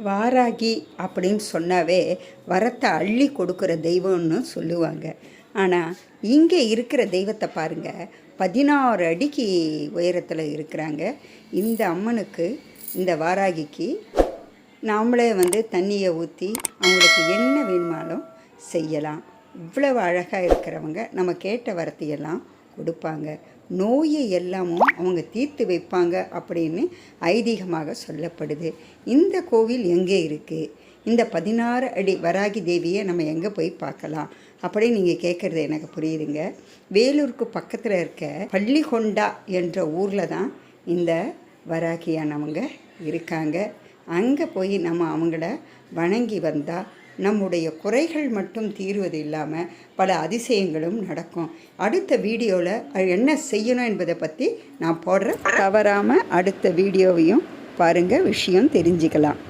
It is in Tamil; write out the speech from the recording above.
வாராகி அப்படின்னு சொன்னாவே வரத்தை அள்ளி கொடுக்குற தெய்வம்னு சொல்லுவாங்க. ஆனால் இங்கே இருக்கிற தெய்வத்தை பாருங்கள், 16 அடிக்கு உயரத்தில் இருக்கிறாங்க. இந்த அம்மனுக்கு, இந்த வாராகிக்கு நாமளே தண்ணியை ஊற்றி அவங்களுக்கு என்ன வேணுமாலும் செய்யலாம். இவ்வளவு அழகாக இருக்கிறவங்க நம்ம கேட்ட வரத்தையெல்லாம் கொடுப்பாங்க. நோயை எல்லாமும் அவங்க தீர்த்து வைப்பாங்க அப்படின்னு ஐதீகமாக சொல்லப்படுது. இந்த கோவில் எங்கே இருக்குது? இந்த 16 அடி வராகி தேவியை நம்ம எங்கே போய் பார்க்கலாம் அப்படின்னு நீங்கள் கேட்குறது எனக்கு புரியுதுங்க. வேலூருக்கு பக்கத்தில் இருக்க பள்ளிகொண்டா என்ற ஊரில் தான் இந்த வராகியானவங்க இருக்காங்க. அங்கே போய் நம்ம அவங்கள வணங்கி வந்தால் நம்முடைய குறைகள் மட்டும் தீர்வது இல்லாமல் பல அதிசயங்களும் நடக்கும். அடுத்த வீடியோவில் என்ன செய்யணும் என்பதை பற்றி நான் போடுறேன். தவறாமல் அடுத்த வீடியோவையும் பாருங்கள், விஷயம் தெரிஞ்சுக்கலாம்.